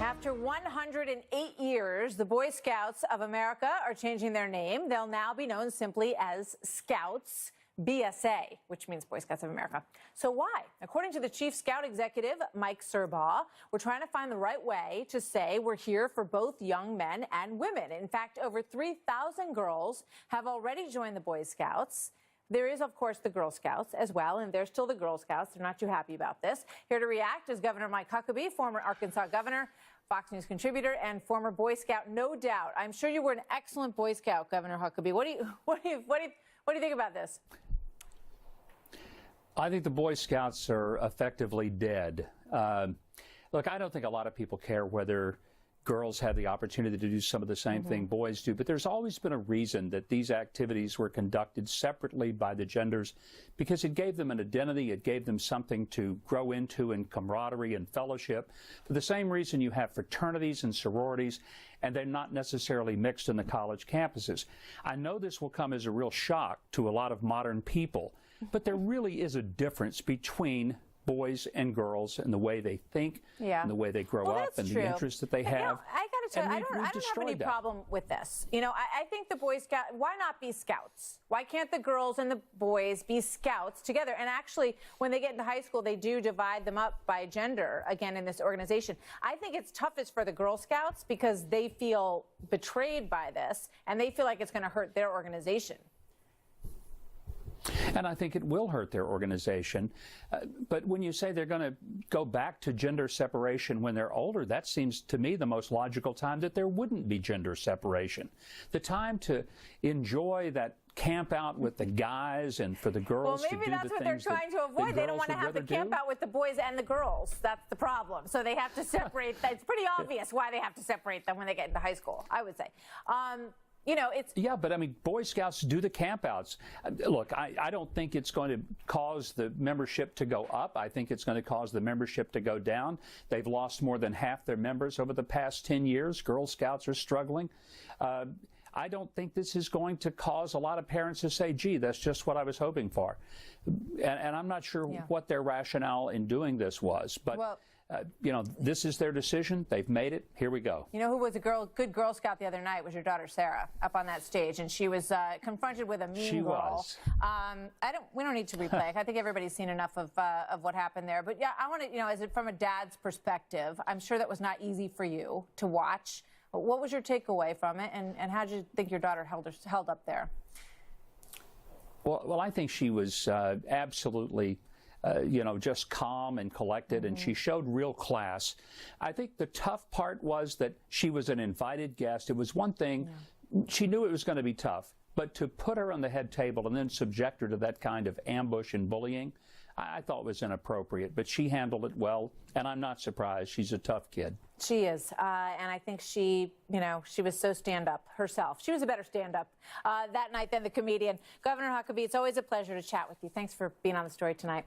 After 108 years, the Boy Scouts of America are changing their name. They'll now be known simply as Scouts, BSA, which means Boy Scouts of America. So why? According to the Chief Scout Executive, Mike Serbaugh, we're trying to find the right way to say we're here for both young men and women. In fact, over 3,000 girls have already joined the Boy Scouts. There is, of course, the Girl Scouts as well, and they're still the Girl Scouts. They're not too happy about this. Here to react is Governor Mike Huckabee, former Arkansas governor, Fox News contributor, and former Boy Scout, no doubt. I'm sure you were an excellent Boy Scout, Governor Huckabee. What do you think about this? I think the Boy Scouts are effectively dead. Look, I don't think a lot of people care whether girls have the opportunity to do some of the same thing boys do, but there's always been a reason that these activities were conducted separately by the genders, because it gave them an identity, it gave them something to grow into in camaraderie and fellowship. For the same reason you have fraternities and sororities, and they're not necessarily mixed in the college campuses. I know this will come as a real shock to a lot of modern people, but there really is a difference between boys and girls and the way they think and the way they grow up and the interests that they have. You know, I got to tell you, I don't have any problem with this. You know, I think the Boy Scout, why not be Scouts? Why can't the girls and the boys be Scouts together? And actually, when they get into high school, they do divide them up by gender, again, in this organization. I think it's toughest for the Girl Scouts because they feel betrayed by this, and they feel like it's going to hurt their organization. And I think it will hurt their organization. But when you say they're going to go back to gender separation when they're older, that seems to me the most logical time that there wouldn't be gender separation. The time to enjoy that camp out with the guys and for the girls to do the things that the girls would rather do. Well, maybe that's what they're trying to avoid. They don't want to have the camp out with the boys and the girls. That's the problem. So they have to separate. It's pretty obvious why they have to separate them when they get into high school, I would say. You know, it's... Yeah, but I mean, Boy Scouts do the campouts. Look, I don't think it's going to cause the membership to go up. I think it's going to cause the membership to go down. They've lost more than half their members over the past 10 years. Girl Scouts are struggling. I don't think this is going to cause a lot of parents to say, gee, that's just what I was hoping for. And I'm not sure what their rationale in doing this was. But... Well, you know, this is their decision. They've made it. Here we go. You know who was a good Girl Scout the other night was your daughter Sarah up on that stage, and she was confronted with a mean girl. She was. We don't need to replay. I think everybody's seen enough of what happened there. But yeah, I want to, you know, from a dad's perspective, I'm sure that was not easy for you to watch. What was your takeaway from it, and how did you think your daughter held up there? Well, I think she was absolutely. You know, just calm and collected, and she showed real class. I think the tough part was that she was an invited guest. It was one thing, she knew it was going to be tough, but to put her on the head table and then subject her to that kind of ambush and bullying, I thought was inappropriate, but she handled it well, and I'm not surprised. She's a tough kid. She is, and I think she, you know, she was so stand-up herself. She was a better stand-up that night than the comedian. Governor Huckabee, it's always a pleasure to chat with you. Thanks for being on The Story tonight.